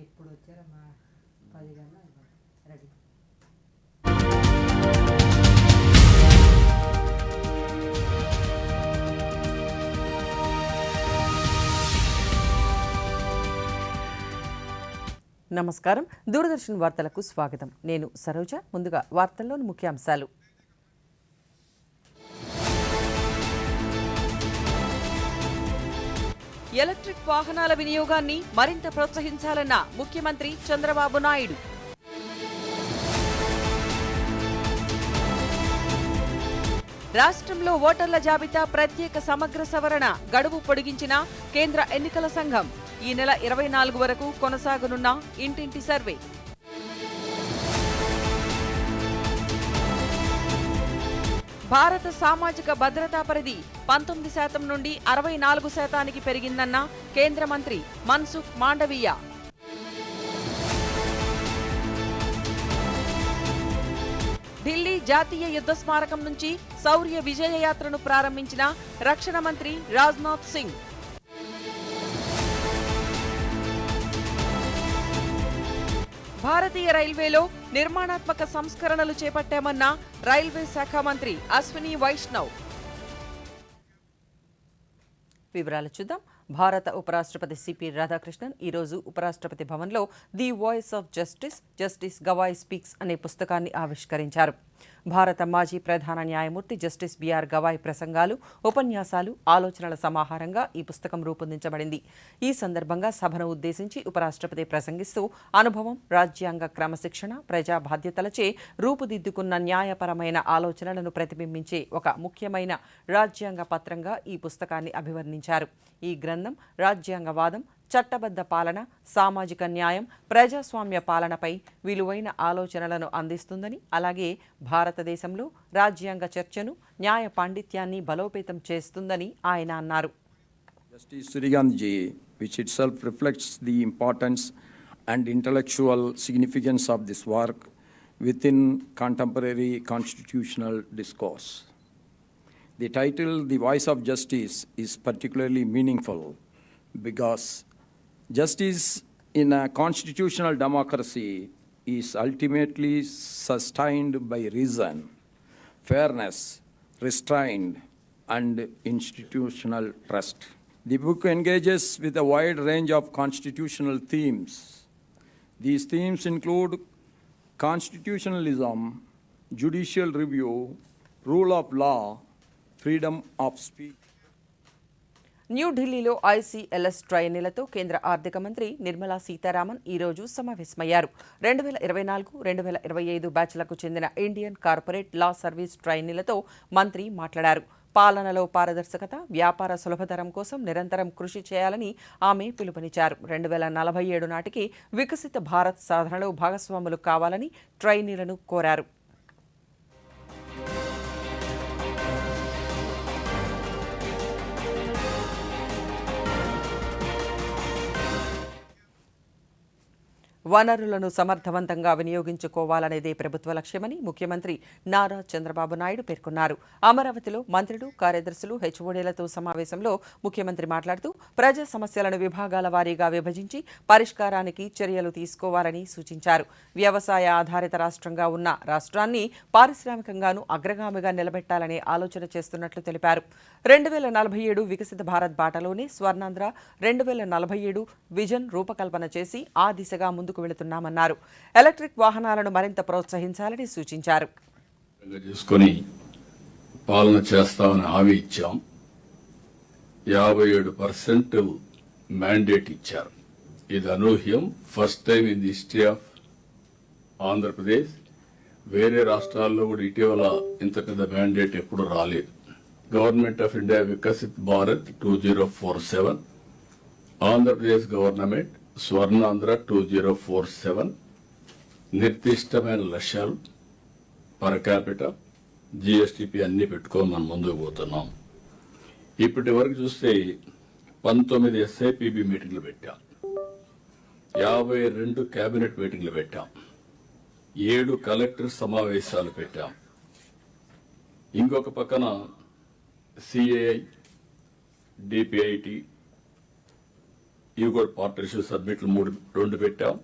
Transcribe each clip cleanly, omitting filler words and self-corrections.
ఇప్పుడు వచ్చారమ్మా 10 గంటల రెడీ. నమస్కారం. దూరదర్శన్ వార్తలకు స్వాగతం. నేను సరోజ. ముందుగా వార్తల్లోని ముఖ్యాంశాలు. ఎలక్ట్రిక్ వాహనాల వినియోగాన్ని మరింత ప్రోత్సహించాలన్న ముఖ్యమంత్రి చంద్రబాబు నాయుడు. రాష్ట్రంలో ఓటర్ల జాబితా ప్రత్యేక సమగ్ర సవరణ గడువు పొడిగించిన కేంద్ర ఎన్నికల సంఘం. ఈ నెల 24 వరకు కొనసాగనున్న ఇంటింటి సర్వే. భారత సామాజిక భద్రతా పరిధి 19% నుండి 64% పెరిగిందన్న కేంద్ర మంత్రి మన్సుఖ్ మాండవీయ. ఢిల్లీ జాతీయ యుద్ధ స్మారకం నుంచి శౌర్య విజయ యాత్రను ప్రారంభించిన రక్షణ మంత్రి రాజ్నాథ్ సింగ్. భారతీయ రైల్వేలో నిర్మాణాత్మక సంస్కరణలు చేపట్టామన్న రైల్వే శాఖ మంత్రి అశ్విని వైష్ణవ్. వివరాలు చూద్దాం. భారత ఉపరాష్ట్రపతి సిపి రాధాకృష్ణన్ ఈరోజు ఉపరాష్ట్రపతి భవన్లో the voice of justice, justice Gavai speaks అనే పుస్తకాన్ని ఆవిష్కరించారు. భారత మాజీ ప్రధాన న్యాయమూర్తి జస్టిస్ బిఆర్ గవాయ్ ప్రసంగాలు, ఉపన్యాసాలు, ఆలోచనల సమాహారంగా ఈ పుస్తకం రూపొందించబడింది. ఈ సందర్భంగా సభను ఉద్దేశించి ఉపరాష్ట్రపతి ప్రసంగిస్తూ అనుభవం, రాజ్యాంగ క్రమశిక్షణ, ప్రజా బాధ్యతలచే రూపుదిద్దుకున్న న్యాయపరమైన ఆలోచనలను ప్రతిబింబించే ఒక ముఖ్యమైన రాజ్యాంగ పత్రంగా ఈ పుస్తకాన్ని అభివర్ణించారు. ఈ గ్రంథం రాజ్యాంగవాదం, చట్టబద్ధ పాలన, సామాజిక న్యాయం, ప్రజాస్వామ్య పాలనపై విలువైన ఆలోచనలను అందిస్తుందని, అలాగే భారతదేశంలో రాజ్యాంగ చర్చను, న్యాయ పాండిత్యాన్ని బలోపేతం చేస్తుందని ఆయన అన్నారు. Justice Suriganji, which itself reflects the importance and intellectual significance of this work within contemporary constitutional discourse. The title, The Voice of Justice, is particularly meaningful because justice in a constitutional democracy is ultimately sustained by reason, fairness, restraint, and institutional trust. The book engages with a wide range of constitutional themes. These themes include constitutionalism, judicial review, rule of law, freedom of speech. న్యూఢిల్లీలో ఐసీఎల్ఎస్ ట్రైనీలతో కేంద్ర ఆర్థిక మంత్రి నిర్మలా సీతారామన్ ఈరోజు సమావేశమయ్యారు. 2024-2025 బ్యాచ్లకు చెందిన Indian corporate law service ట్రైనీలతో మంత్రి మాట్లాడారు. పాలనలో పారదర్శకత, వ్యాపార సులభతరం కోసం నిరంతరం కృషి చేయాలని ఆమె పిలుపునిచ్చారు. 2047 నాటికి వికసిత భారత్ సాధనలో భాగస్వాములు కావాలని ట్రైనీలను కోరారు. వనరులను సమర్థవంతంగా వినియోగించుకోవాలనేదే ప్రభుత్వ లక్ష్యమని ముఖ్యమంత్రి నారా చంద్రబాబు నాయుడు పేర్కొన్నారు. అమరావతిలో మంత్రులు, కార్యదర్శులు, హెచ్ఓడీలతో సమావేశంలో ముఖ్యమంత్రి మాట్లాడుతూ ప్రజా సమస్యలను విభాగాల వారీగా విభజించి పరిష్కారానికి చర్యలు తీసుకోవాలని సూచించారు. వ్యవసాయ ఆధారిత రాష్ట్రంగా ఉన్న రాష్ట్రాన్ని పారిశ్రామికంగానూ అగ్రగామిగా నిలబెట్టాలనే ఆలోచన చేస్తున్నట్లు తెలిపారు. 2047 వికసిత భారత్ బాటలోనే స్వర్ణాంధ్ర 2047 విజన్ రూపకల్పన చేసి ఆ దిశగా ముందుకు వెళుతున్నామన్నారు. ఎలక్ట్రిక్ వాహనాలను మరింత ప్రోత్సహించాలని సూచించారు. పాలన చేస్తామని హామీ ఇచ్చాం. 57% మ్యాండేట్ ఇచ్చారు. ఇది అనూహ్యం. First time in the history of Andhra Pradesh. వేరే రాష్ట్రాల్లో కూడా ఇటీవల ఇంత పెద్ద మ్యాండేట్ ఎప్పుడు రాలేదు. Government of India Viksit Bharat 2047, Andhra Pradesh government Swarnandhra 2047 నిర్దిష్టమైన లక్ష్యాలు పర్ క్యాపిటల్, జిఎస్టిపి అన్ని పెట్టుకొని మనం ముందుకు పోతున్నాం. ఇప్పటి వరకు చూస్తే 19 ఎస్ఐపిబి మీటింగ్లు పెట్టాం, 52 కేబినెట్ మీటింగ్లు పెట్టాం. 7 కలెక్టర్ సమావేశాలు పెట్టాం. ఇంకొక పక్కన సిఐఐ, డిపిఐటి ఇవి కూడా పార్ట్నర్షిప్ సబ్మిట్లు 2 పెట్టాం.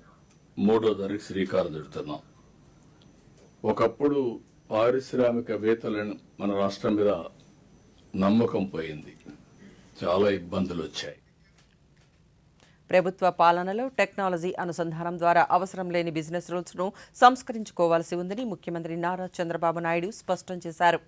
3వ దానికి శ్రీకారం చుడుతున్నాం. ఒకప్పుడు పారిశ్రామికవేత్తలను మన రాష్ట్రం మీద నమ్మకం పోయింది, చాలా ఇబ్బందులు వచ్చాయి. ప్రభుత్వ పాలనలో టెక్నాలజీ అనుసంధానం ద్వారా అవసరం లేని బిజినెస్ రూల్స్ను సంస్కరించుకోవాల్సి ఉందని ముఖ్యమంత్రి నారా చంద్రబాబు నాయుడు స్పష్టం చేశారు.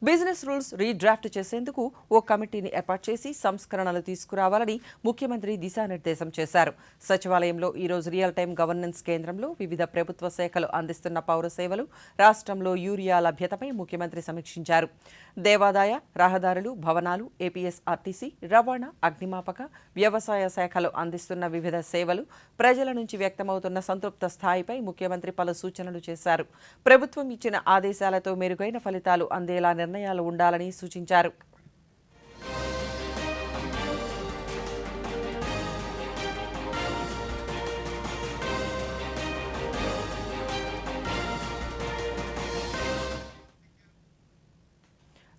బిజినెస్ రూల్స్ రీడ్రాఫ్ట్ చేసేందుకు ఓ కమిటీని ఏర్పాటు చేసి సంస్కరణలు తీసుకురావాలని ముఖ్యమంత్రి దిశానిర్దేశం చేశారు. సచివాలయంలో ఈరోజు రియల్ టైం గవర్నెన్స్ కేంద్రంలో వివిధ ప్రభుత్వ శాఖలు అందిస్తున్న పౌర సేవలు, రాష్ట్రంలో యూరియా లభ్యతపై ముఖ్యమంత్రి సమీక్షించారు. దేవాదాయ, రహదారులు, భవనాలు, ఏపీఎస్ఆర్టీసీ, రవాణా, అగ్నిమాపక, వ్యవసాయ శాఖలు అందిస్తున్న వివిధ సేవలు, ప్రజల నుంచి వ్యక్తమవుతున్న సంతృప్త స్థాయిపై ముఖ్యమంత్రి పలు సూచనలు చేశారు. ప్రభుత్వం ఇచ్చిన ఆదేశాలతో మెరుగైన ఫలితాలు అందేలా నిర్ణయాలు ఉండాలని సూచించారు.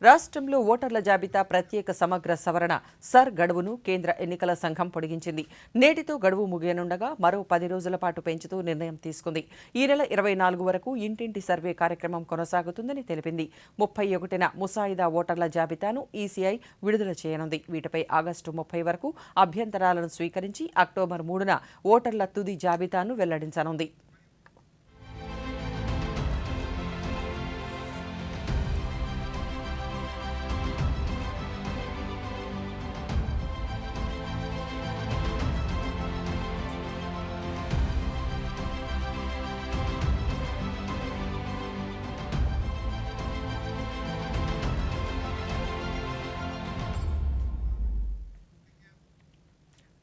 రాష్ట్రంలో ఓటర్ల జాబితా ప్రత్యేక సమగ్ర సవరణ సర్ గడువును కేంద్ర ఎన్నికల సంఘం పొడిగించింది. నేటితో గడువు ముగియనుండగా మరో 10 రోజుల పాటు పెంచుతూ నిర్ణయం తీసుకుంది. ఈ నెల 24 వరకు ఇంటింటి సర్వే కార్యక్రమం కొనసాగుతుందని తెలిపింది. 31న ముసాయిదా ఓటర్ల జాబితాను ఈసీఐ విడుదల చేయనుంది. వీటిపై ఆగస్టు 30 వరకు అభ్యంతరాలను స్వీకరించి అక్టోబర్ 3న ఓటర్ల తుది జాబితాను వెల్లడించనుంది.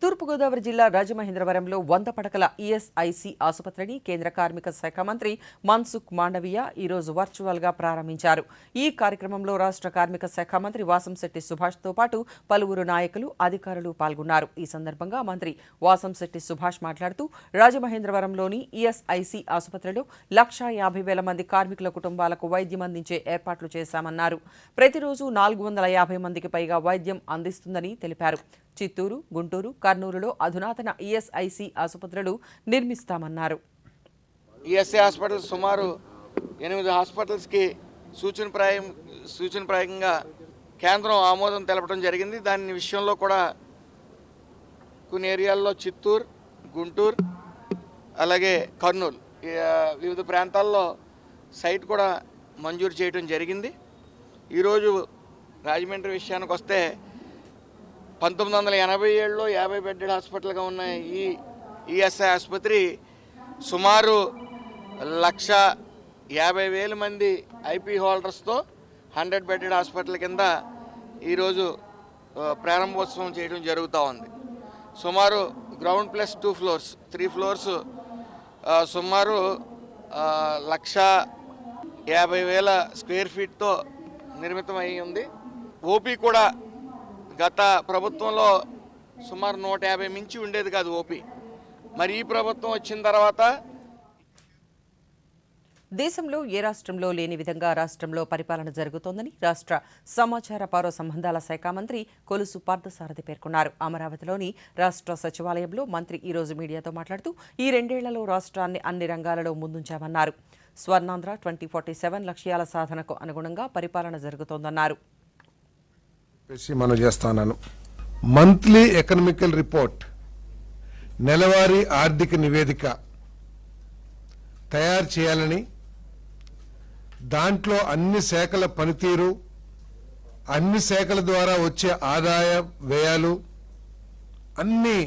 తూర్పుగోదావరి జిల్లా రాజమహేంద్రవరంలో 100 పడకల ఈఎస్ఐసి ఆసుపత్రిని కేంద్ర కార్మిక శాఖ మంత్రి మన్సుఖ్ మాండవీయ ఈరోజు వర్చువల్గా ప్రారంభించారు. ఈ కార్యక్రమంలో రాష్ట్ర కార్మిక శాఖ మంత్రి వాసంశెట్టి సుభాష్తో పాటు పలువురు నాయకులు, అధికారులు పాల్గొన్నారు. ఈ సందర్భంగా మంత్రి వాసంశెట్టి సుభాష్ మాట్లాడుతూ రాజమహేంద్రవరంలోని ఈఎస్ఐసి ఆసుపత్రిలో 1,50,000 మంది కార్మికుల కుటుంబాలకు వైద్యం అందించే ఏర్పాట్లు చేశామన్నారు. ప్రతిరోజు 450 మందికి పైగా వైద్యం అందిస్తుందని తెలిపారు. చిత్తూరు, గుంటూరు, కర్నూలులో అధునాతన ఈఎస్ఐసి ఆసుపత్రులు నిర్మిస్తామన్నారు. ఈఎస్ఐ హాస్పిటల్స్ సుమారు 8 హాస్పిటల్స్కి సూచనప్రాయంగా కేంద్రం ఆమోదం తెలపడం జరిగింది. దాని విషయంలో కూడా కొన్ని ఏరియాల్లో చిత్తూరు, గుంటూరు, అలాగే కర్నూలు వివిధ ప్రాంతాల్లో సైట్ కూడా మంజూరు చేయడం జరిగింది. ఈరోజు రాజమండ్రి విషయానికి వస్తే 1987లో 50 బెడ్డెడ్ హాస్పిటల్గా ఉన్న ఈ ఈఎస్ఐ ఆసుపత్రి సుమారు 1,50,000 మంది ఐపీ హోల్డర్స్తో 100 బెడ్డెడ్ హాస్పిటల్ కింద ఈరోజు ప్రారంభోత్సవం చేయడం జరుగుతూ ఉంది. సుమారు గ్రౌండ్ ప్లస్ 2 ఫ్లోర్స్ 3 ఫ్లోర్స్ సుమారు 1,50,000 స్క్వేర్ ఫీట్తో నిర్మితమై ఉంది. ఓపీ కూడా గత ప్రభుత్వంలో సుమారు 150 మించి ఉండేది కాదు ఓపీ. మరి ఈ ప్రభుత్వం వచ్చిన తర్వాత దేశంలో ఏ రాష్ట్రంలో లేని విధంగా రాష్ట్రంలో పరిపాలన జరుగుతోందని రాష్ట్ర సమాచార పౌర సంబంధాల శాఖ మంత్రి కొలుసు పార్థసారథి పేర్కొన్నారు. అమరావతిలోని రాష్ట్ర సచివాలయంలో మంత్రి ఈరోజు మీడియాతో మాట్లాడుతూ ఈ 2 ఏళ్లలో రాష్ట్రాన్ని అన్ని రంగాలలో ముందుంచామన్నారు. స్వర్ణాంధ్ర 2047 లక్ష్యాల సాధనకు అనుగుణంగా పరిపాలన జరుగుతోందన్నారు. మనం చేస్తున్నాను. మంత్లీ ఎకనామికల్ రిపోర్ట్, నెలవారీ ఆర్థిక నివేదిక తయారు చేయాలని, దాంట్లో అన్ని శాఖల పనితీరు, అన్ని శాఖల ద్వారా వచ్చే ఆదాయ వ్యయాలు అన్నీ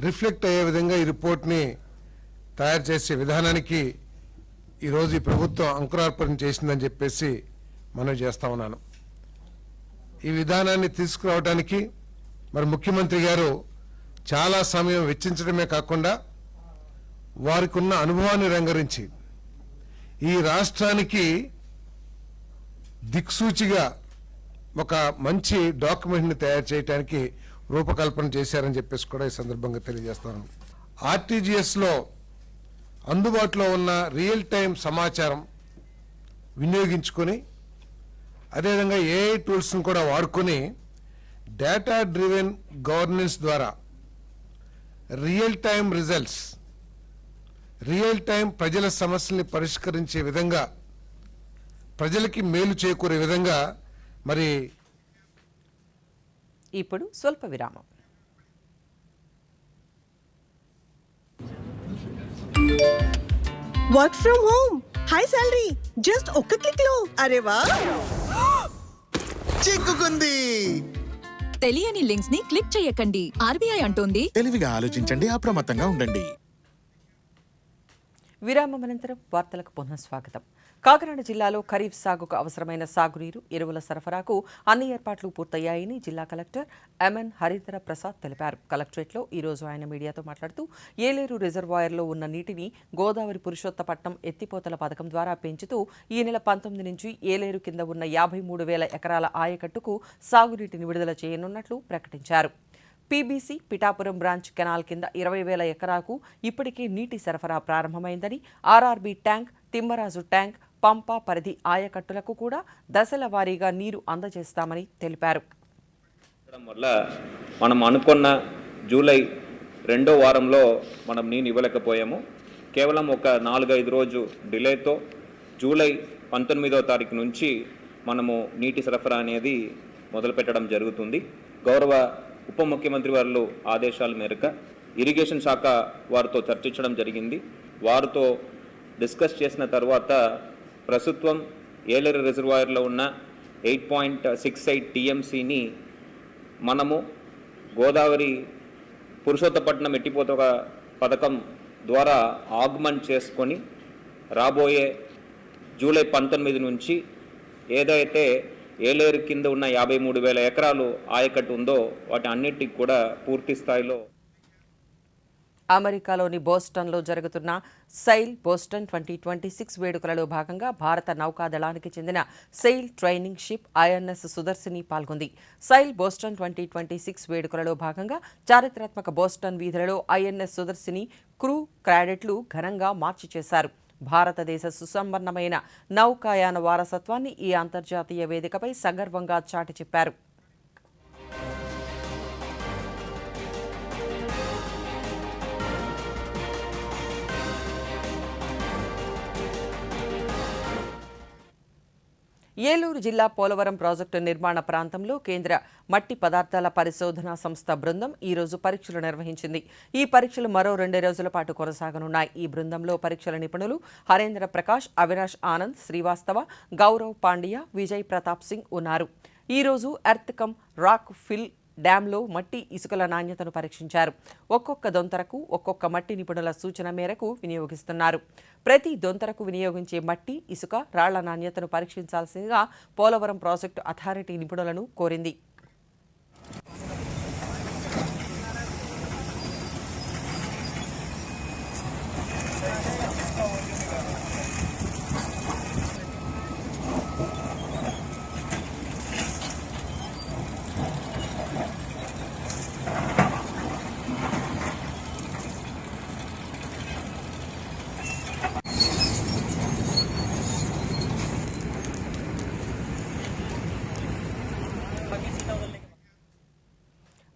రిఫ్లెక్ట్ అయ్యే విధంగా ఈ రిపోర్ట్ని తయారు చేసే విధానానికి ఈరోజు ఈ ప్రభుత్వం అంకురార్పణ చేసిందని చెప్పేసి మనం చేస్తా ఉన్నాను. ఈ విధానాన్ని తీసుకురావడానికి మరి ముఖ్యమంత్రి గారు చాలా సమయం వెచ్చించడమే కాకుండా వారికి ఉన్న అనుభవాన్ని రంగరించి ఈ రాష్ట్రానికి దిక్సూచిగా ఒక మంచి డాక్యుమెంట్ని తయారు చేయడానికి రూపకల్పన చేశారని చెప్పేసి కూడా ఈ సందర్భంగా తెలియజేస్తాను. ఆర్టీజీఎస్లో అందుబాటులో ఉన్న రియల్ టైం సమాచారం వినియోగించుకొని అదేవిధంగా ఏఐ టూల్స్ను కూడా వాడుకొని డేటా డ్రివెన్ గవర్నెన్స్ ద్వారా real time results, real time ప్రజల సమస్యల్ని పరిష్కరించే విధంగా, ప్రజలకి మేలు చేకూరే విధంగా మరి ఇప్పుడు స్వల్ప విరామం. Work from home, high salary, just ఒక్క క్లిక్ లో. అరే వా, చిక్కుకుంది. తెలియని లింక్స్ ని క్లిక్ చేయకండి. ఆర్బీఐ అంటోంది తెలివిగా ఆలోచించండి, అప్రమత్తంగా ఉండండి. విరామం అనంతరం వార్తలకు పునఃస్వాగతం. కాకినాడ జిల్లాలో ఖరీఫ్ సాగుకు అవసరమైన సాగునీరు, ఎరువుల సరఫరాకు అన్ని ఏర్పాట్లు పూర్తయ్యాయని జిల్లా కలెక్టర్ ఎంఎన్ హరిధర ప్రసాద్ తెలిపారు. కలెక్టరేట్లో ఈరోజు ఆయన మీడియాతో మాట్లాడుతూ ఏలేరు రిజర్వాయర్లో ఉన్న నీటిని గోదావరి పురుషోత్తపట్నం ఎత్తిపోతల పథకం ద్వారా పెంచుతూ ఈ నెల 19 నుంచి ఏలేరు కింద ఉన్న 53,000 ఎకరాల ఆయకట్టుకు సాగునీటిని విడుదల చేయనున్నట్లు ప్రకటించారు. పీబీసీ పిఠాపురం బ్రాంచ్ కెనాల్ కింద 20,000 ఎకరాకు ఇప్పటికే నీటి సరఫరా ప్రారంభమైందని, ఆర్ఆర్బీ ట్యాంక్, తిమ్మరాజు ట్యాంక్, పంపా పరిధి ఆయకట్టులకు కూడా దశల వారీగా నీరు అందజేస్తామని తెలిపారు. వల్ల మనం అనుకున్న జూలై 2వ వారంలో మనం నీరు ఇవ్వలేకపోయాము. కేవలం ఒక 4-5 రోజు డిలేతో జూలై 19వ తారీఖు నుంచి మనము నీటి సరఫరా అనేది మొదలుపెట్టడం జరుగుతుంది. గౌరవ ఉప ముఖ్యమంత్రి వారు ఆదేశాల మేరకు ఇరిగేషన్ శాఖ వారితో చర్చించడం జరిగింది. వారితో డిస్కస్ చేసిన తర్వాత ప్రస్తుతం ఏలేరు రిజర్వాయర్లో ఉన్న 8.68 టీఎంసీని మనము గోదావరి పురుషోత్తపట్నం ఎట్టిపోత పథకం ద్వారా ఆగ్మెంట్ చేసుకొని రాబోయే జూలై 19 నుంచి ఏదైతే ఏలేరు కింద ఉన్న 53,000 ఎకరాలు ఆయకట్టు ఉందో వాటి అన్నిటికి కూడా పూర్తి స్థాయిలో. అమెరికాలోని బోస్టన్లో జరుగుతున్న సెయిల్ బోస్టన్ 2026 వేడుకలలో భాగంగా భారత నౌకాదళానికి చెందిన sail training ship INS Sudarshini పాల్గొంది. సెయిల్ బోస్టన్ 2026 వేడుకలలో భాగంగా చారిత్రాత్మక బోస్టన్ వీధులలో ఐఎన్ఎస్ సుదర్శిని క్రూ క్రాడెట్లు ఘనంగా మార్చి చేశారు. భారతదేశ సుసంపన్నమైన నౌకాయాన వారసత్వాన్ని ఈ అంతర్జాతీయ వేదికపై సగర్వంగా చాటి చెప్పారు. ఏలూరు జిల్లా పోలవరం ప్రాజెక్టు నిర్మాణ ప్రాంతంలో కేంద్ర మట్టి పదార్థాల పరిశోధనా సంస్థ బృందం ఈరోజు పరీక్షలు నిర్వహించింది. ఈ పరీక్షలు మరో 2 రోజుల పాటు కొనసాగనున్నాయి. ఈ బృందంలో పరీక్షల నిపుణులు హరేంద్ర ప్రకాష్, అవినాష్ ఆనంద్, శ్రీవాస్తవ, గౌరవ్ పాండ్య, విజయ్ ప్రతాప్ సింగ్ ఉన్నారు. ఈరోజు ఎర్త్ కమ్ రాక్ ఫిల్ డ్యాంలో మట్టి, ఇసుకల నాణ్యతను పరీక్షించారు. ఒక్కొక్క దొంతరకు ఒక్కొక్క మట్టి నిపుణుల సూచన మేరకు వినియోగిస్తున్నారు. ప్రతి దొంతరకు వినియోగించే మట్టి, ఇసుక, రాళ్ల నాణ్యతను పరీక్షించాల్సిందిగా పోలవరం ప్రాజెక్టు అథారిటీ నిపుణులను కోరింది.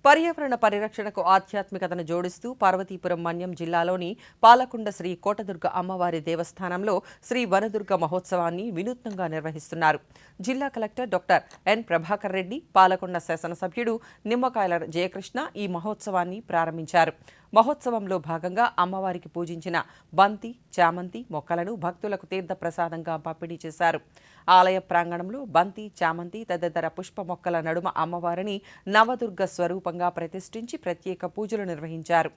పర్యావరణ పరిరక్షణకు ఆధ్యాత్మికతను జోడిస్తూ పార్వతీపురం మన్యం జిల్లాలోని పాలకొండ శ్రీ కోటదుర్గ అమ్మవారి దేవస్థానంలో శ్రీ వనదుర్గ మహోత్సవాన్ని వినూత్నంగా నిర్వహిస్తున్నారు. జిల్లా collector doctor N Prabhakar Reddy, Palakonda శాసనసభ్యుడు నిమ్మకాయల జయకృష్ణ ఈ మహోత్సవాన్ని ప్రారంభించారు. మహోత్సవంలో భాగంగా అమ్మవారికి పూజించిన బంతి, చామంతి మొక్కలను భక్తులకు తీర్థ ప్రసాదంగా పంపిణీ చేశారు. ఆలయ ప్రాంగణంలో బంతి, చామంతి తదితర పుష్ప మొక్కల నడుమ అమ్మవారిని నవదుర్గ స్వరూపంగా ప్రతిష్ఠించి ప్రత్యేక పూజలు నిర్వహించారు.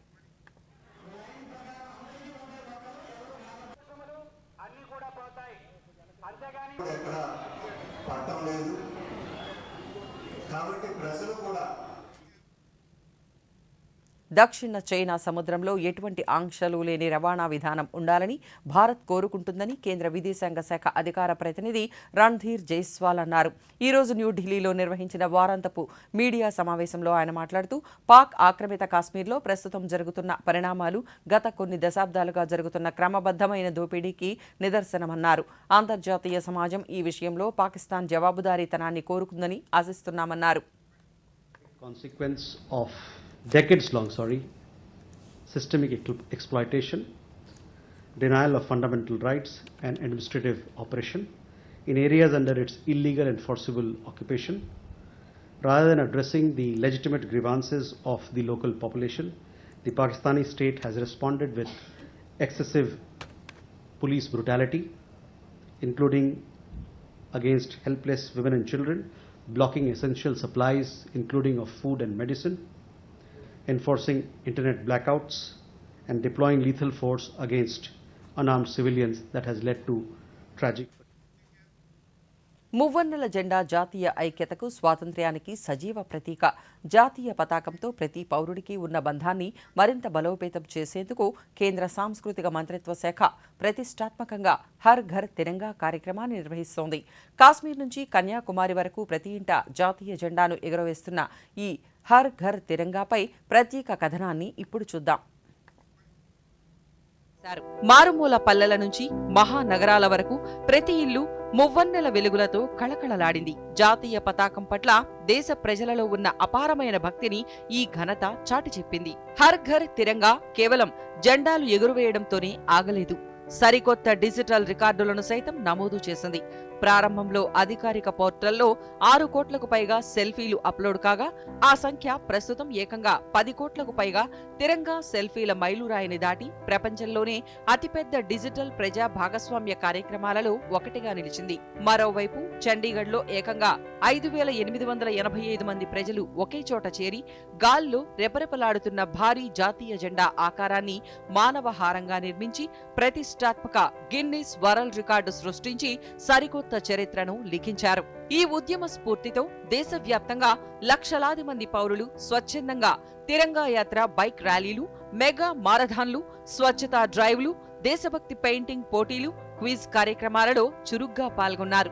దక్షిణ చైనా సముద్రంలో ఎటువంటి ఆంక్షలు లేని రవాణా విధానం ఉండాలని భారత్ కోరుకుంటుందని కేంద్ర విదేశాంగ శాఖ అధికార ప్రతినిధి రణ్ధీర్ జైస్వాల్ అన్నారు. ఈ రోజు న్యూఢిల్లీలో నిర్వహించిన వారాంతపు మీడియా సమావేశంలో ఆయన మాట్లాడుతూ పాక్ ఆక్రమిత కాశ్మీర్లో ప్రస్తుతం జరుగుతున్న పరిణామాలు గత కొన్ని దశాబ్దాలుగా జరుగుతున్న క్రమబద్ధమైన దోపిడీకి నిదర్శనమన్నారు. అంతర్జాతీయ సమాజం ఈ విషయంలో Pakistan జవాబుదారీతనాన్ని కోరుకుందని ఆశిస్తున్నామన్నారు. Consequence of decades-long, systemic exploitation, denial of fundamental rights and administrative oppression in areas under its illegal and forcible occupation. Rather than addressing the legitimate grievances of the local population, the Pakistani state has responded with excessive police brutality, including against helpless women and children, blocking essential supplies including of food and medicine, enforcing internet blackouts and deploying lethal force against unarmed civilians that has led to tragic. మువ్వన్నెల జెండా జాతీయ ఐక్యతకు స్వాతంత్ర్యానికి సజీవ ప్రతీక. జాతీయ పతాకంతో ప్రతి పౌరుడికి ఉన్న బంధాన్ని మరింత బలోపేతం చేసేందుకు కేంద్ర సాంస్కృతిక మంత్రిత్వ శాఖ ప్రతిష్టాత్మకంగా హర్ ఘర్ తిరంగా కార్యక్రమాన్ని నిర్వహిస్తోంది. కాశ్మీర్ నుంచి కన్యాకుమారి వరకు ప్రతి ఇంట జాతీయ జెండాను ఎగురవేస్తున్న ఈ హర్ ఘర్ తిరంగాపై ప్రత్యేక కథనాన్ని ఇప్పుడు చూద్దాం. మారుమూల పల్లెల నుంచి మహానగరాల వరకు ప్రతి ఇల్లు మువ్వన్నెల వెలుగులతో కళకళలాడింది. జాతీయ పతాకం పట్ల దేశ ప్రజలలో ఉన్న అపారమైన భక్తిని ఈ ఘనత చాటి చెప్పింది. హర్ ఘర్ తిరంగా కేవలం జెండాలు ఎగురవేయడంతోనే ఆగలేదు, సరికొత్త డిజిటల్ రికార్డులను సైతం నమోదు చేసింది. ప్రారంభంలో అధికారిక పోర్టల్లో 6 కోట్లకు పైగా సెల్ఫీలు అప్లోడ్ కాగా ఆ సంఖ్య ప్రస్తుతం ఏకంగా 10 కోట్లకు పైగా తిరంగా సెల్ఫీల మైలురాయిని దాటి ప్రపంచంలోనే అతిపెద్ద డిజిటల్ ప్రజా భాగస్వామ్య కార్యక్రమాలలో ఒకటిగా నిలిచింది. మరోవైపు చండీగఢ్లో ఏకంగా 5,885 మంది ప్రజలు ఒకే చోట చేరి గాల్లో రెపరెపలాడుతున్న భారీ జాతీయ జెండా ఆకారాన్ని మానవహారంగా నిర్మించి ప్రతిష్టాత్మక గిన్నిస్ వరల్డ్ రికార్డు సృష్టించి సరికొత్త చరిత్రను లిఖించారు. ఈ ఉద్యమ స్ఫూర్తితో దేశవ్యాప్తంగా లక్షలాది మంది పౌరులు స్వచ్ఛందంగా తిరంగా యాత్ర బైక్ ర్యాలీలు, మెగా మారథాన్లు, స్వచ్ఛతా డ్రైవ్లు, దేశభక్తి పెయింటింగ్ పోటీలు, క్విజ్ కార్యక్రమాలలో చురుగ్గా పాల్గొన్నారు.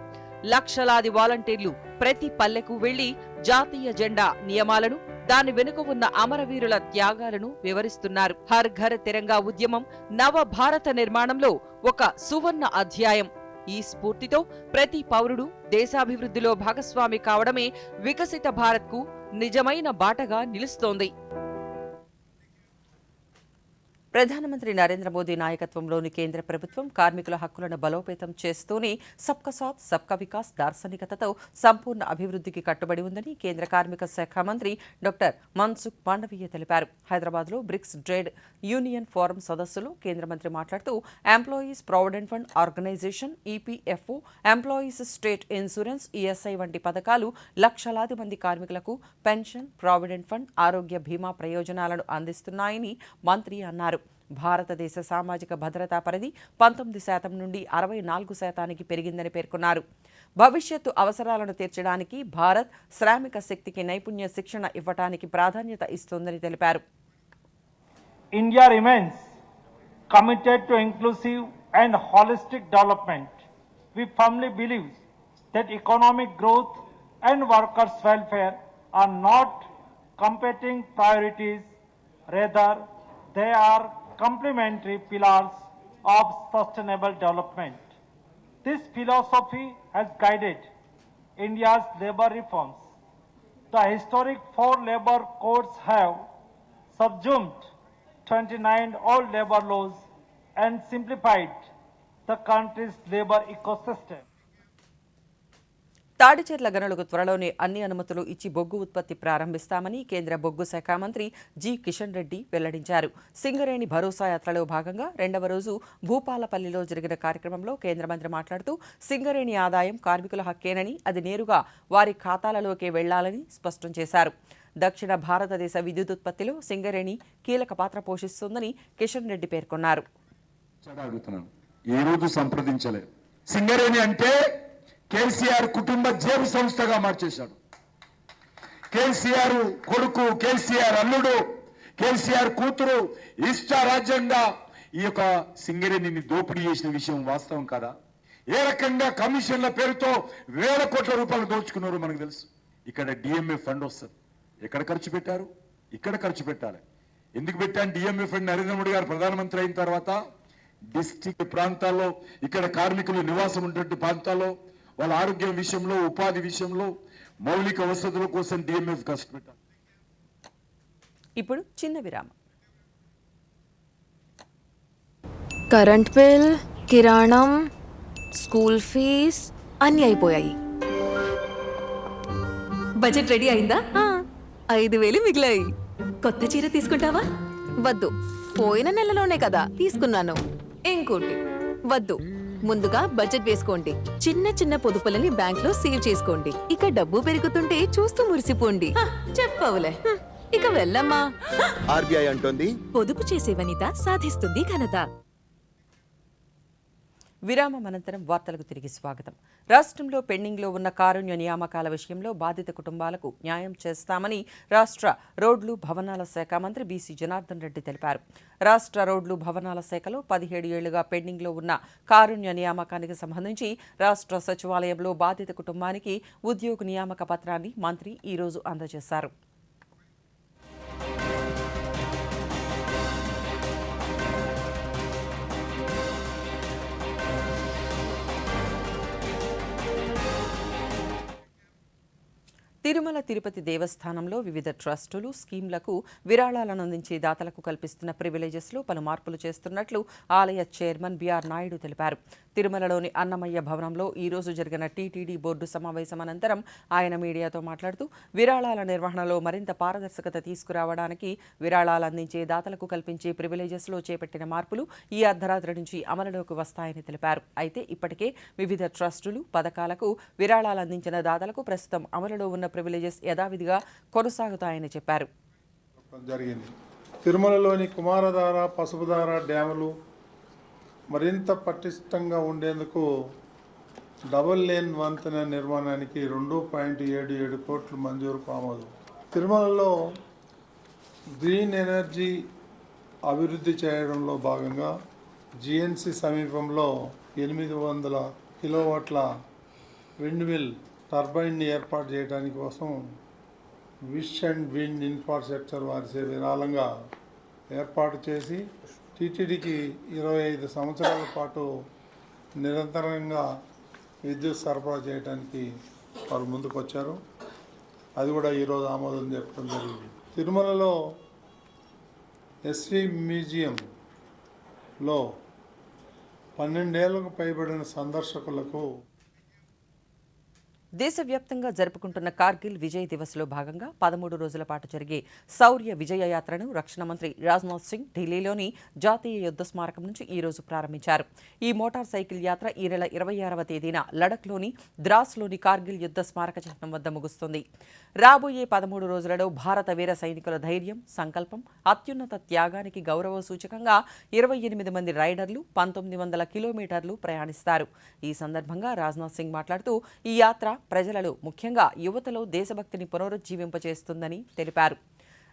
లక్షలాది వాలంటీర్లు ప్రతి పల్లెకు వెళ్లి జాతీయ జెండా నియమాలను, దాని వెనుక ఉన్న అమరవీరుల త్యాగాలను వివరిస్తున్నారు. హర్ ఘర్ తిరంగా ఉద్యమం నవ భారత నిర్మాణంలో ఒక సువర్ణ అధ్యాయం. ఈ స్ఫూర్తితో ప్రతి పౌరుడు దేశాభివృద్ధిలో భాగస్వామి కావడమే వికసిత భారత్కు నిజమైన బాటగా నిలుస్తోంది. ప్రధానమంత్రి నరేంద్ర మోదీ నాయకత్వంలోని కేంద్ర ప్రభుత్వం కార్మికుల హక్కులను బలోపేతం చేస్తూనే సబ్కా సాథ్ సబ్కా వికాస్ దార్శనికతతో సంపూర్ణ అభివృద్ధికి కట్టుబడి ఉందని కేంద్ర కార్మిక శాఖ మంత్రి డాక్టర్ మన్సుఖ్ మాండవీయ తెలిపారు. హైదరాబాద్లో బ్రిక్స్ ట్రేడ్ యూనియన్ ఫోరం సదస్సులో కేంద్ర మంత్రి మాట్లాడుతూ employees provident fund organisation, EPFO, employees state insurance, ESI వంటి పథకాలు లక్షలాది మంది కార్మికులకు పెన్షన్, ప్రావిడెంట్ ఫండ్, ఆరోగ్య బీమా ప్రయోజనాలను అందిస్తున్నాయని మంత్రి అన్నారు. భారతదేశ సామాజిక భద్రతా పరిధి 19% నుండి 64% పెరిగిందని పేర్కొన్నారు. భవిష్యత్తు అవసరాలను తీర్చడానికి భారత్ శ్రామిక శక్తికి నైపుణ్య శిక్షణ ఇవ్వడానికి ప్రాధాన్యత ఇస్తోందని తెలిపారు. India remains committed to inclusive and holistic development. We firmly believe that economic growth and workers' welfare are not competing priorities, rather they are complementary pillars of sustainable development. This philosophy has guided India's labour reforms. The historic 4 labour codes have subsumed 29 old labour laws and simplified the country's labour ecosystem. Tadicherla గనులకు త్వరలోనే అన్ని అనుమతులు ఇచ్చి బొగ్గు ఉత్పత్తి ప్రారంభిస్తామని కేంద్ర బొగ్గు శాఖ మంత్రి జి కిషన్ రెడ్డి వెల్లడించారు. సింగరేణి భరోసా యాత్రలో భాగంగా 2వ రోజు భూపాలపల్లిలో జరిగిన కార్యక్రమంలో కేంద్ర మంత్రి మాట్లాడుతూ సింగరేణి ఆదాయం కార్మికుల హక్కేనని, అది నేరుగా వారి ఖాతాలలోకే వెళ్లాలని స్పష్టం చేశారు. దక్షిణ భారతదేశ విద్యుదుత్పత్తిలో సింగరేణి కీలక పాత్ర పోషిస్తోందని కిషన్ రెడ్డి పేర్కొన్నారు. సింగరేణి అంటే కేసీఆర్ కుటుంబ జేబు సంస్థగా మార్చేశాడు. కేసీఆర్ కొడుకు, కేసీఆర్ అల్లుడు, కేసీఆర్ కూతురు ఇష్టారాజ్యంగా ఈ యొక్క సింగరేణిని దోపిడీ చేసిన విషయం వాస్తవం కాదా? ఏ రకంగా కమిషన్ల పేరుతో వేల కోట్ల రూపాయలు దోచుకున్నారో మనకు తెలుసు. ఇక్కడ డిఎంఏ ఫండ్ వస్తుంది. ఎక్కడ ఖర్చు పెట్టారు? ఇక్కడ ఖర్చు పెట్టాలి. ఎందుకు పెట్టాను డిఎంఏ ఫండ్? నరేంద్ర మోడీ గారు ప్రధానమంత్రి అయిన తర్వాత డిస్ట్రిక్ట్ ప్రాంతాల్లో, ఇక్కడ కార్మికులు నివాసం ఉన్నటువంటి ప్రాంతాల్లో వాళ్ళ ఆరోగ్యం విషయంలో, ఉపాధి విషయంలో, మౌలిక వసతుల కోసం డిఎంఎఫ్ ఖర్చు పెట్టాలి. ఇప్పుడు చిన్న విరామం. కరెంట్ బిల్, కిరాణం, స్కూల్ ఫీజ్ అన్నీ అయిపోయాయి. బడ్జెట్ రెడీ అయిందా? 5,000 మిగిలాయి. కొత్త చీర తీసుకుంటావా? వద్దు, పోయిన నెలలోనే కదా తీసుకున్నాను. ఇంకోటి వద్దు. ముందుగా బడ్జెట్ వేసుకోండి. చిన్న చిన్న పొదుపులని బ్యాంక్ లో సేవ్ చేసుకోండి. ఇక డబ్బు పెరుగుతుంటే చూస్తూ మురిసిపోండి. చెప్పవులే, ఇక వెళ్ళమ్మా. ఆర్బీఐ అంటోంది, పొదుపు చేసే వనిత సాధిస్తుంది ఘనత. విరామం అనంతరం వార్తలకు తిరిగి స్వాగతం. రాష్ట్రంలో పెండింగ్లో ఉన్న కారుణ్య నియామకాల విషయంలో బాధిత కుటుంబాలకు న్యాయం చేస్తామని రాష్ట్ర రోడ్లు భవనాల శాఖ మంత్రి బీసీ జనార్దన్ రెడ్డి తెలిపారు. రాష్ట్ర రోడ్లు భవనాల శాఖలో 17 ఏళ్లుగా పెండింగ్లో ఉన్న కారుణ్య నియామకానికి సంబంధించి రాష్ట్ర సచివాలయంలో బాధిత కుటుంబానికి ఉద్యోగ నియామక పత్రాన్ని మంత్రి ఈరోజు అందజేశారు. తిరుమల తిరుపతి దేవస్థానంలో వివిధ ట్రస్టులు, స్కీమ్లకు విరాళాలను అందించే దాతలకు కల్పిస్తున్న ప్రివిలేజెస్లో పలు మార్పులు చేస్తున్నట్లు ఆలయ చైర్మన్ బిఆర్ నాయుడు తెలిపారు. తిరుమలలోని అన్నమయ్య భవనంలో ఈరోజు జరిగిన టీటీడీ బోర్డు సమావేశం అనంతరం ఆయన మీడియాతో మాట్లాడుతూ విరాళాల నిర్వహణలో మరింత పారదర్శకత తీసుకురావడానికి విరాళాలు అందించే దాతలకు కల్పించే ప్రివిలేజెస్లో చేపట్టిన మార్పులు ఈ అర్ధరాత్రి నుంచి అమలులోకి వస్తాయని తెలిపారు. అయితే ఇప్పటికే వివిధ ట్రస్టులు, పథకాలకు విరాళాలు అందించిన దాతలకు ప్రస్తుతం అమలులో ఉన్న ప్రివిలేజెస్ యథావిధిగా కొనసాగుతాయని చెప్పారు. జరిగింది. తిరుమలలోని కుమారధార, పసుపుధార డ్యాములు మరింత పటిష్టంగా ఉండేందుకు డబుల్ లేన్ వంతెన నిర్మాణానికి 2.77 కోట్లు మంజూరుకు ఆమోదం. తిరుమలలో గ్రీన్ ఎనర్జీ అభివృద్ధి చేయడంలో భాగంగా జిఎన్సి సమీపంలో 800 కిలోవాట్ల విండ్ మిల్ టర్బైన్ని ఏర్పాటు చేయడానికి కోసం విష్ అండ్ విండ్ ఇన్ఫ్రాస్ట్రక్చర్ వారిచే విరాళంగా ఏర్పాటు చేసి టీటీడీకి 25 సంవత్సరాల పాటు నిరంతరంగా విద్యుత్ సరఫరా చేయడానికి వారు ముందుకు వచ్చారు. అది కూడా ఈరోజు ఆమోదం చెప్పడం జరిగింది. తిరుమలలో ఎస్వి మ్యూజియంలో 12 ఏళ్లకు పైబడిన సందర్శకులకు దేశవ్యాప్తంగా జరుపుకుంటున్న కార్గిల్ విజయ్ దివస్లో భాగంగా 13 రోజుల పాటు జరిగే శౌర్య విజయ యాత్రను రక్షణ మంత్రి రాజ్నాథ్ సింగ్ ఢిల్లీలోని జాతీయ యుద్ధ స్మారకం నుంచి ఈరోజు ప్రారంభించారు. ఈ మోటార్ సైకిల్ యాత్ర ఈ నెల 26వ తేదీన లడఖ్లోని ద్రాస్లోని కార్గిల్ యుద్ధ స్మారక చిహ్నం వద్ద ముగుస్తుంది. రాబోయే 13 రోజులలో భారత వీర సైనికుల ధైర్యం, సంకల్పం, అత్యున్నత త్యాగానికి గౌరవ సూచకంగా 28 మంది రైడర్లు 1900 కిలోమీటర్లు ప్రయాణిస్తారు. ఈ సందర్భంగా రాజ్నాథ్ సింగ్ మాట్లాడుతూ ఈ యాత్ర ప్రజలలో, ముఖ్యంగా యువతలో దేశభక్తిని పునరుజ్జీవింపచేస్తుందని తెలిపారు.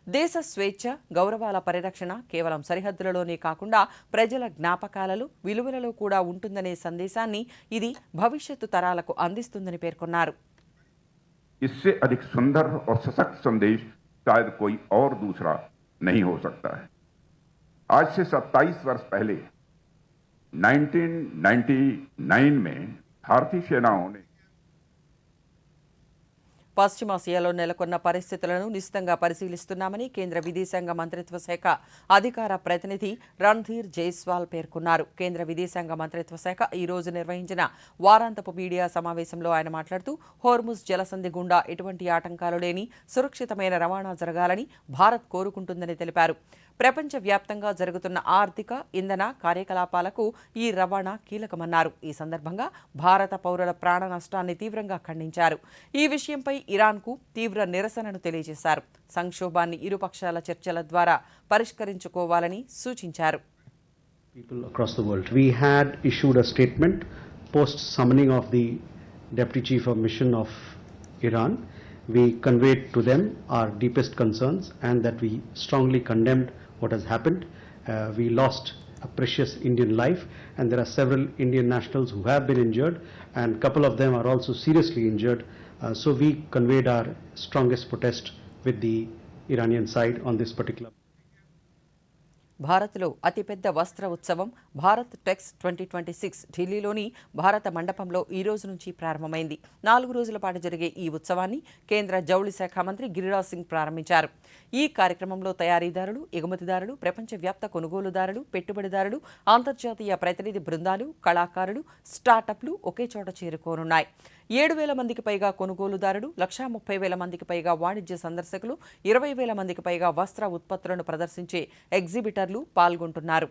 దేశ స్వేచ్ఛ, గౌరవాల పరిరక్షణ కేవలం సరిహద్దులలోనే కాకుండా ప్రజల జ్ఞాపకాలలో, విలువలలో కూడా ఉంటుందనే సందేశాన్ని ఇది భవిష్యత్తు తరాలకు అందిస్తుందని పేర్కొన్నారు. इससे अधिक सुंदर और सशक्त संदेश शायद कोई और दूसरा नहीं हो सकता है. आज से 27 वर्ष पहले 1999 में भारतीय सेनाओं ने పశ్చిమాసియాలో నెలకొన్న పరిస్థితులను నిశితంగా పరిశీలిస్తున్నామని కేంద్ర విదేశాంగ మంత్రిత్వ శాఖ అధికార ప్రతినిధి రణ్ధీర్ జైస్వాల్ పేర్కొన్నారు. కేంద్ర విదేశాంగ మంత్రిత్వ శాఖ ఈ రోజు నిర్వహించిన వారాంతపు మీడియా సమావేశంలో ఆయన మాట్లాడుతూ హోర్ముజ్ జలసంధి గుండా ఎటువంటి ఆటంకాలు లేని సురక్షితమైన రవాణా జరగాలని భారత్ కోరుకుంటుందని తెలిపారు. ప్రపంచవ్యాప్తంగా జరుగుతున్న ఆర్థిక, ఇంధన కార్యకలాపాలకు ఈ రవాణా కీలకమన్నారు. ఈ సందర్భంగా భారత పౌరుల ప్రాణ నష్టాన్ని తీవ్రంగా ఖండించారు. ఈ విషయంపై ఇరాన్కు తీవ్ర నిరసనను తెలియజేశారు. సంక్షోభాన్ని ఇరుపక్షాల చర్చల ద్వారా పరిష్కరించుకోవాలని సూచించారు. People across the world. We had issued a statement post summoning of the Deputy Chief of Mission of Iran, we conveyed to them our deepest concerns and that we strongly condemned what has happened. We lost a precious Indian life, and there are several Indian nationals who have been injured, and a couple of them are also seriously injured. So we conveyed our strongest protest with the Iranian side on this particular. భారత్లో అతిపెద్ద వస్త్ర ఉత్సవం Bharat tax 2026 ఢిల్లీలోని భారత మండపంలో ఈ రోజు నుంచి ప్రారంభమైంది. 4 రోజుల పాటు జరిగే ఈ ఉత్సవాన్ని కేంద్ర జౌళి శాఖ మంత్రి గిరిరాజ్ సింగ్ ప్రారంభించారు. ఈ కార్యక్రమంలో తయారీదారులు, ఎగుమతిదారులు, ప్రపంచవ్యాప్త కొనుగోలుదారులు, పెట్టుబడిదారులు, అంతర్జాతీయ ప్రతినిధి బృందాలు, కళాకారులు, స్టార్టప్లు ఒకే చోట చేరుకోనున్నాయి. 7,000 మందికి పైగా కొనుగోలుదారులు, 130,000 మందికి పైగా వాణిజ్య సందర్శకులు, 20,000 మందికి పైగా వస్త్ర ఉత్పత్తులను ప్రదర్శించే ఎగ్జిబిటర్లు పాల్గొంటున్నారు.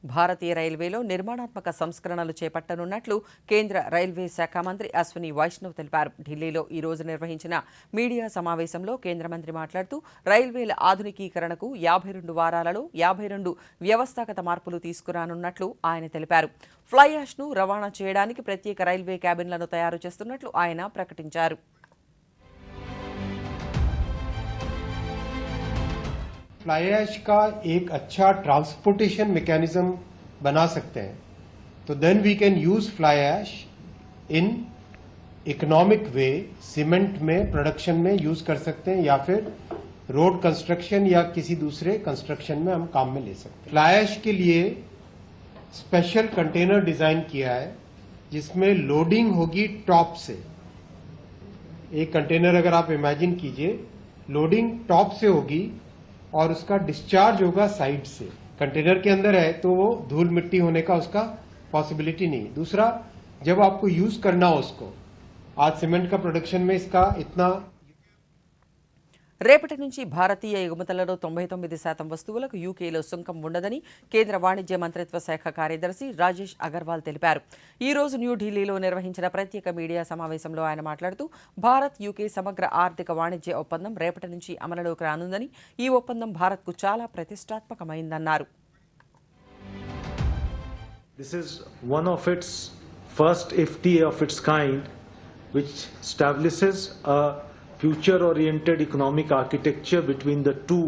భారతీయ రైల్వేలో నిర్మాణాత్మక సంస్కరణలు చేపట్టనున్నట్లు కేంద్ర రైల్వే శాఖ మంత్రి అశ్విని వైష్ణవ్ తెలిపారు. ఢిల్లీలో ఈ రోజు నిర్వహించిన మీడియా సమావేశంలో కేంద్ర మంత్రి మాట్లాడుతూ రైల్వేల ఆధునికీకరణకు 52 వారాలలో 52 వ్యవస్థాగత మార్పులు తీసుకురానున్నట్లు ఆయన తెలిపారు. ఫ్లై యాష్ను రవాణా చేయడానికి ప్రత్యేక రైల్వే క్యాబిన్లను తయారు చేస్తున్నట్లు ఆయన ప్రకటించారు. फ्लाई ऐश का एक अच्छा ट्रांसपोर्टेशन मैकेनिज्म बना सकते हैं तो then we can use fly ash in economic way, cement में प्रोडक्शन में यूज कर सकते हैं या फिर रोड कंस्ट्रक्शन या किसी दूसरे कंस्ट्रक्शन में हम काम में ले सकते हैं. फ्लाई ऐश के लिए स्पेशल कंटेनर डिजाइन किया है जिसमें लोडिंग होगी टॉप से. एक कंटेनर अगर आप इमेजिन कीजिए, लोडिंग टॉप से होगी और उसका डिस्चार्ज होगा साइड से. कंटेनर के अंदर है तो वो धूल मिट्टी होने का उसका पॉसिबिलिटी नहीं. दूसरा, जब आपको यूज करना हो उसको, आज सीमेंट का प्रोडक्शन में इसका इतना రేపటి నుంచి భారతీయ ఎగుమతులలో 99% వస్తువులకు యూకేలో సుంకం ఉండదని కేంద్ర వాణిజ్య మంత్రిత్వ శాఖ కార్యదర్శి రాజేష్ అగర్వాల్ తెలిపారు. ఈ రోజు న్యూఢిల్లీలో నిర్వహించిన ప్రత్యేక మీడియా సమావేశంలో ఆయన మాట్లాడుతూ భారత్ యూకే సమగ్ర ఆర్థిక వాణిజ్య ఒప్పందం రేపటి నుంచి అమలులోకి రానుందని, ఈ ఒప్పందం భారత్కు చాలా ప్రతిష్టాత్మకమైందన్నారు. This is one of its first FTA of its kind, which establishes a future-oriented economic architecture between the two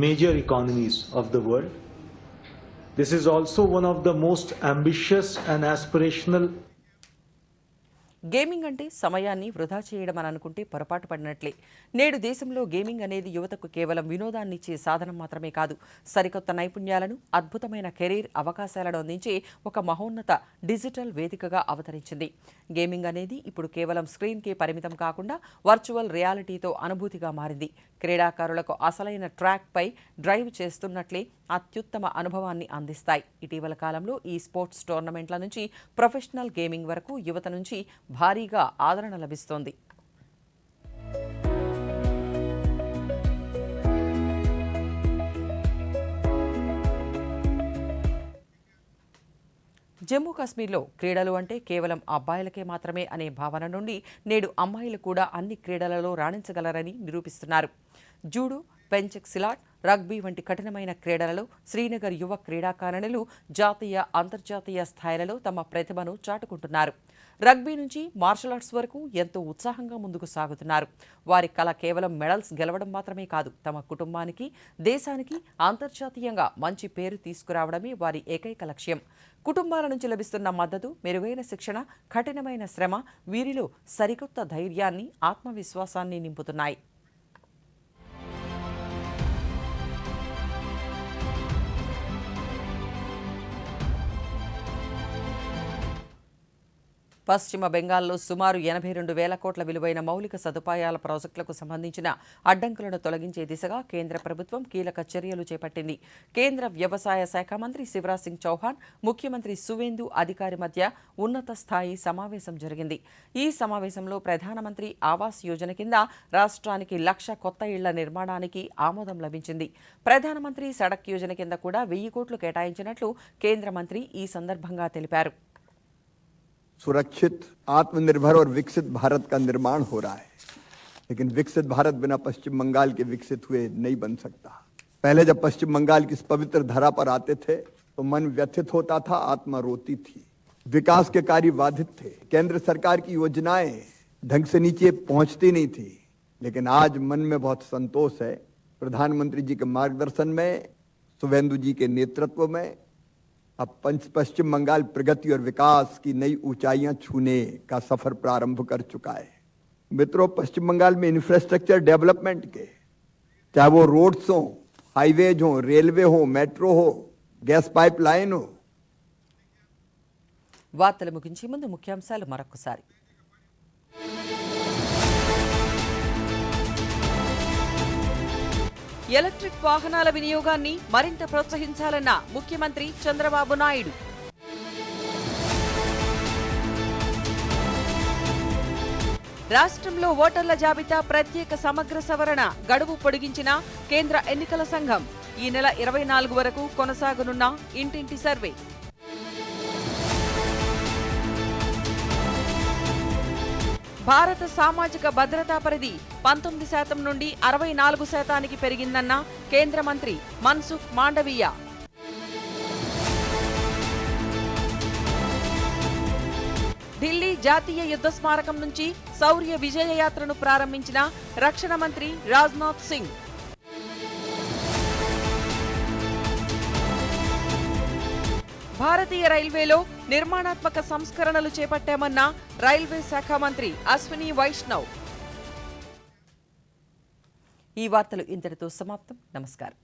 major economies of the world. This is also one of the most ambitious and aspirational. Gaming అంటే సమయాన్ని వృధా చేయడం అని అనుకుంటే పొరపాటు పడినట్లే. నేడు దేశంలో gaming అనేది యువతకు కేవలం వినోదాన్ని ఇచ్చే సాధనం మాత్రమే కాదు, సరికొత్త నైపుణ్యాలను, అద్భుతమైన కెరీర్ అవకాశాలను అందించే ఒక మహోన్నత డిజిటల్ వేదికగా అవతరించింది. గేమింగ్ అనేది ఇప్పుడు కేవలం స్క్రీన్కే పరిమితం కాకుండా వర్చువల్ రియాలిటీతో అనుభూతిగా మారింది. క్రీడాకారులకు అసలైన ట్రాక్పై డ్రైవ్ చేస్తున్నట్లే అత్యుత్తమ అనుభవాన్ని అందిస్తాయి. ఇటీవల కాలంలో ఈ స్పోర్ట్స్ టోర్నమెంట్ల నుంచి ప్రొఫెషనల్ గేమింగ్ వరకు యువత నుంచి భారీగా ఆదరణ లభిస్తోంది. జమ్మూ కాశ్మీర్లో క్రీడలు అంటే కేవలం అబ్బాయిలకే మాత్రమే అనే భావన నుండి నేడు అమ్మాయిలు కూడా అన్ని క్రీడలలో రాణించగలరని నిరూపిస్తున్నారు. జూడో, పెంచక్ సిలాట్, రగ్బీ వంటి కఠినమైన క్రీడలలో శ్రీనగర్ యువ క్రీడాకారిణులు జాతీయ, అంతర్జాతీయ స్థాయిలలో తమ ప్రతిభను చాటుకుంటున్నారు. రగ్బీ నుంచి మార్షల్ ఆర్ట్స్ వరకు ఎంతో ఉత్సాహంగా ముందుకు సాగుతున్నారు. వారి కళ కేవలం మెడల్స్ గెలవడం మాత్రమే కాదు, తమ కుటుంబానికి, దేశానికి అంతర్జాతీయంగా మంచి పేరు తీసుకురావడమే వారి ఏకైక లక్ష్యం. కుటుంబాల నుంచి లభిస్తున్న మద్దతు, మెరుగైన శిక్షణ, కఠినమైన శ్రమ వీరిలో సరికొత్త ధైర్యాన్ని, ఆత్మవిశ్వాసాన్ని నింపుతున్నాయి. పశ్చిమ బెంగాల్లో సుమారు 82,000 కోట్ల విలువైన మౌలిక సదుపాయాల ప్రాజెక్టులకు సంబంధించిన అడ్డంకులను తొలగించే దిశగా కేంద్ర ప్రభుత్వం కీలక చర్యలు చేపట్టింది. కేంద్ర వ్యవసాయ శాఖ మంత్రి శివరాజ్ సింగ్ చౌహాన్, ముఖ్యమంత్రి సువేందు అధికారి మధ్య ఉన్నత స్థాయి సమావేశం జరిగింది. ఈ సమావేశంలో ప్రధానమంత్రి ఆవాస్ యోజన కింద రాష్ట్రానికి 1,00,000 కొత్త ఇళ్ల నిర్మాణానికి ఆమోదం లభించింది. ప్రధానమంత్రి సడక్ యోజన కింద కూడా 1,000 కోట్లు కేటాయించినట్లు కేంద్ర మంత్రి ఈ సందర్భంగా తెలిపారు. सुरक्षित, आत्मनिर्भर और विकसित भारत का निर्माण हो रहा है। लेकिन विकसित भारत बिना पश्चिम बंगाल के विकसित हुए नहीं बन सकता। पहले जब पश्चिम बंगाल की इस पवित्र धरा पर आते थे तो मन व्यथित होता था, आत्मा रोती थी, विकास के कार्य बाधित थे, केंद्र सरकार की योजनाएं ढंग से नीचे पहुंचती नहीं थी। लेकिन आज मन में बहुत संतोष है। प्रधानमंत्री जी के मार्गदर्शन में, शुभेंदु जी के नेतृत्व में अब पश्चिम बंगाल प्रगति और विकास की नई ऊंचाइयां छूने का सफर प्रारंभ कर चुका है। मित्रों, पश्चिम बंगाल में इंफ्रास्ट्रक्चर डेवलपमेंट के, चाहे वो रोड्स हो, हाईवेज हो, रेलवे हो, मेट्रो हो, गैस पाइपलाइन हो। వార్తలు ముగించే ముందు ముఖ్యాంశాలు మరొకసారి. ఎలక్ట్రిక్ వాహనాల వినియోగాన్ని మరింత ప్రోత్సహించాలన్న ముఖ్యమంత్రి చంద్రబాబు నాయుడు. రాష్ట్రంలో ఓటర్ల జాబితా ప్రత్యేక సమగ్ర సవరణ గడువు పొడిగించిన కేంద్ర ఎన్నికల సంఘం. ఈ నెల 24 వరకు కొనసాగనున్న ఇంటింటి సర్వే. భారత సామాజిక భద్రతా పరిధి 19% నుండి 64% పెరిగిందన్న కేంద్ర మంత్రి మన్సుఖ్ మాండవీయ. ఢిల్లీ జాతీయ యుద్ధ స్మారకం నుంచి శౌర్య విజయ యాత్రను ప్రారంభించిన రక్షణ మంత్రి రాజ్నాథ్ సింగ్. భారతీయ రైల్వేలో నిర్మాణాత్మక సంస్కరణలు చేపట్టామన్న రైల్వే శాఖ మంత్రి అశ్విని వైష్ణవ్. ఈ వార్తలు ఇంతటితో సమాప్తం. నమస్కారం.